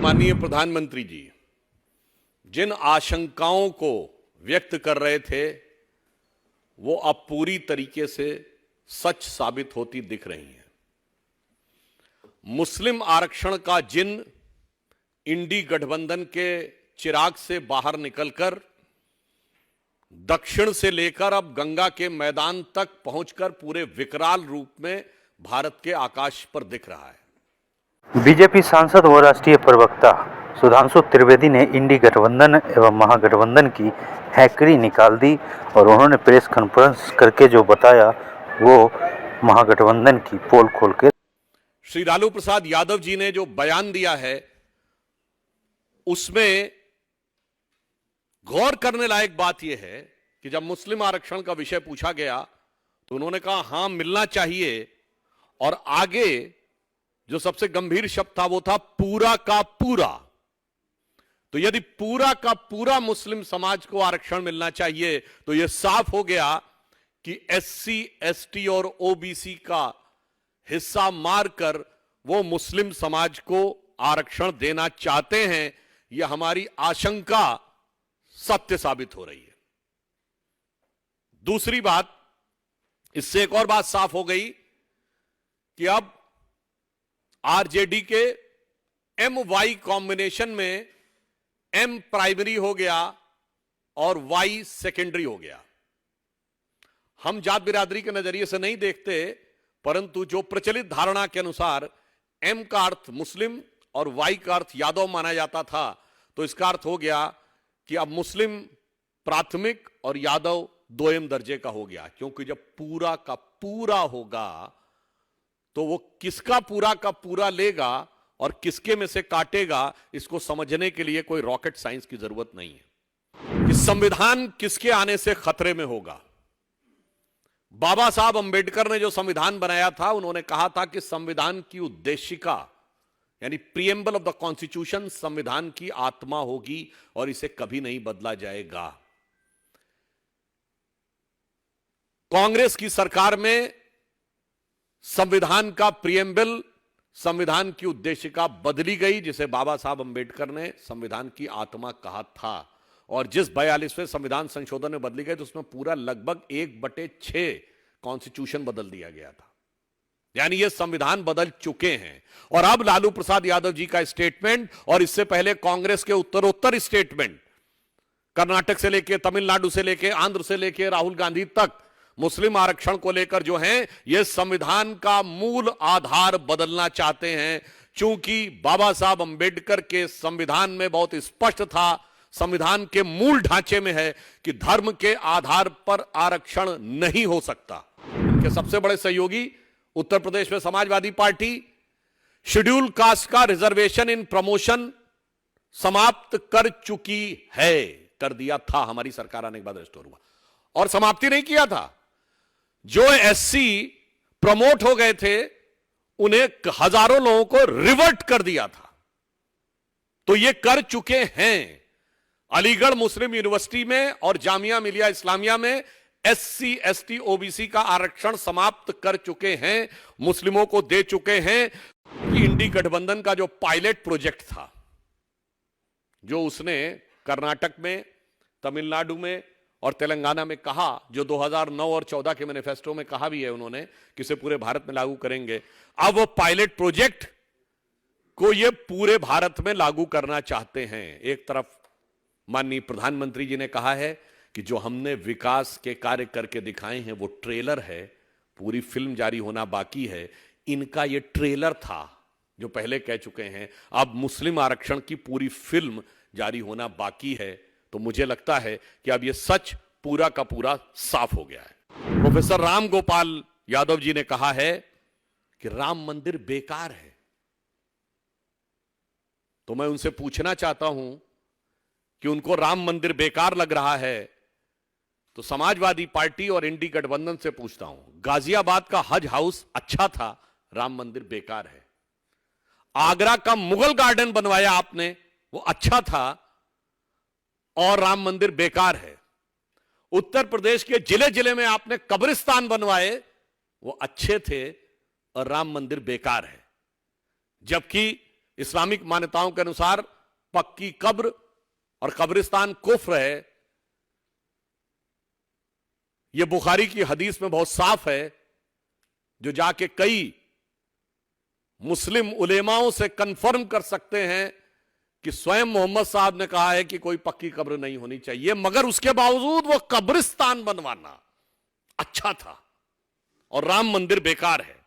माननीय प्रधानमंत्री जी जिन आशंकाओं को व्यक्त कर रहे थे वो अब पूरी तरीके से सच साबित होती दिख रही हैं। मुस्लिम आरक्षण का जिन इंडी गठबंधन के चिराग से बाहर निकलकर दक्षिण से लेकर अब गंगा के मैदान तक पहुंचकर पूरे विकराल रूप में भारत के आकाश पर दिख रहा है। बीजेपी सांसद व राष्ट्रीय प्रवक्ता सुधांशु त्रिवेदी ने इंडी गठबंधन एवं महागठबंधन की हैकरी निकाल दी और उन्होंने प्रेस कॉन्फ्रेंस करके जो बताया वो महागठबंधन की पोल खोल के। श्री लालू प्रसाद यादव जी ने जो बयान दिया है उसमें गौर करने लायक बात यह है कि जब मुस्लिम आरक्षण का विषय पूछा गया तो उन्होंने कहा हां मिलना चाहिए, और आगे जो सबसे गंभीर शब्द था वो था पूरा का पूरा। तो यदि पूरा का पूरा मुस्लिम समाज को आरक्षण मिलना चाहिए तो यह साफ हो गया कि एससी, एसटी और ओबीसी का हिस्सा मारकर वो मुस्लिम समाज को आरक्षण देना चाहते हैं। यह हमारी आशंका सत्य साबित हो रही है। दूसरी बात, इससे एक और बात साफ हो गई कि अब आरजेडी के एम वाई कॉम्बिनेशन में एम प्राइमरी हो गया और वाई सेकेंडरी हो गया। हम जात बिरादरी के नजरिए से नहीं देखते, परंतु जो प्रचलित धारणा के अनुसार एम का अर्थ मुस्लिम और वाई का अर्थ यादव माना जाता था, तो इसका अर्थ हो गया कि अब मुस्लिम प्राथमिक और यादव दोयम दर्जे का हो गया। क्योंकि जब पूरा का पूरा होगा तो वो किसका पूरा का पूरा लेगा और किसके में से काटेगा, इसको समझने के लिए कोई रॉकेट साइंस की जरूरत नहीं है कि संविधान किसके आने से खतरे में होगा। बाबा साहब अंबेडकर ने जो संविधान बनाया था, उन्होंने कहा था कि संविधान की उद्देशिका यानी प्रीएम्बल ऑफ द कॉन्स्टिट्यूशन संविधान की आत्मा होगी और इसे कभी नहीं बदला जाएगा। कांग्रेस की सरकार में संविधान का प्रीएम्बल, संविधान की उद्देशिका बदली गई, जिसे बाबा साहब अंबेडकर ने संविधान की आत्मा कहा था। और जिस 42वें संविधान संशोधन में बदली गई तो उसमें पूरा लगभग 1/6 कॉन्स्टिट्यूशन बदल दिया गया था। यानी ये संविधान बदल चुके हैं। और अब लालू प्रसाद यादव जी का स्टेटमेंट और इससे पहले कांग्रेस के उत्तरोत्तर स्टेटमेंट, कर्नाटक से लेकर तमिलनाडु से लेकर आंध्र से लेकर राहुल गांधी तक मुस्लिम आरक्षण को लेकर जो है ये संविधान का मूल आधार बदलना चाहते हैं। चूंकि बाबा साहब अंबेडकर के संविधान में बहुत स्पष्ट था, संविधान के मूल ढांचे में है कि धर्म के आधार पर आरक्षण नहीं हो सकता। इनके सबसे बड़े सहयोगी उत्तर प्रदेश में समाजवादी पार्टी शेड्यूल कास्ट का रिजर्वेशन इन प्रमोशन समाप्त कर चुकी है, कर दिया था, हमारी सरकार आने के बाद रिस्टोर हुआ। और समाप्ति नहीं किया था, जो एससी प्रमोट हो गए थे उन्हें हजारों लोगों को रिवर्ट कर दिया था। तो ये कर चुके हैं। अलीगढ़ मुस्लिम यूनिवर्सिटी में और जामिया मिलिया इस्लामिया में एससी, एसटी, ओबीसी का आरक्षण समाप्त कर चुके हैं, मुस्लिमों को दे चुके हैं। कि इंडी गठबंधन का जो पायलट प्रोजेक्ट था, जो उसने कर्नाटक में, तमिलनाडु में और तेलंगाना में कहा, जो 2009 और 14 के मैनिफेस्टो में कहा भी है उन्होंने कि इसे पूरे भारत में लागू करेंगे, अब वो पायलट प्रोजेक्ट को ये पूरे भारत में लागू करना चाहते हैं। एक तरफ माननीय प्रधानमंत्री जी ने कहा है कि जो हमने विकास के कार्य करके दिखाए हैं वो ट्रेलर है, पूरी फिल्म जारी होना बाकी है। इनका ये ट्रेलर था जो पहले कह चुके हैं, अब मुस्लिम आरक्षण की पूरी फिल्म जारी होना बाकी है। तो मुझे लगता है कि अब ये सच पूरा का पूरा साफ हो गया है। प्रोफेसर राम गोपाल यादव जी ने कहा है कि राम मंदिर बेकार है। तो मैं उनसे पूछना चाहता हूं कि उनको राम मंदिर बेकार लग रहा है तो समाजवादी पार्टी और इंडी गठबंधन से पूछता हूं, गाजियाबाद का हज हाउस अच्छा था, राम मंदिर बेकार है। आगरा का मुगल गार्डन बनवाया आपने, वो अच्छा था और राम मंदिर बेकार है। उत्तर प्रदेश के जिले जिले में आपने कब्रिस्तान बनवाए, वो अच्छे थे और राम मंदिर बेकार है। जबकि इस्लामिक मान्यताओं के अनुसार पक्की कब्र और कब्रिस्तान कुफ्र है। यह बुखारी की हदीस में बहुत साफ है, जो जाके कई मुस्लिम उलेमाओं से कंफर्म कर सकते हैं कि स्वयं मोहम्मद साहब ने कहा है कि कोई पक्की कब्र नहीं होनी चाहिए, मगर उसके बावजूद वो कब्रिस्तान बनवाना अच्छा था और राम मंदिर बेकार है।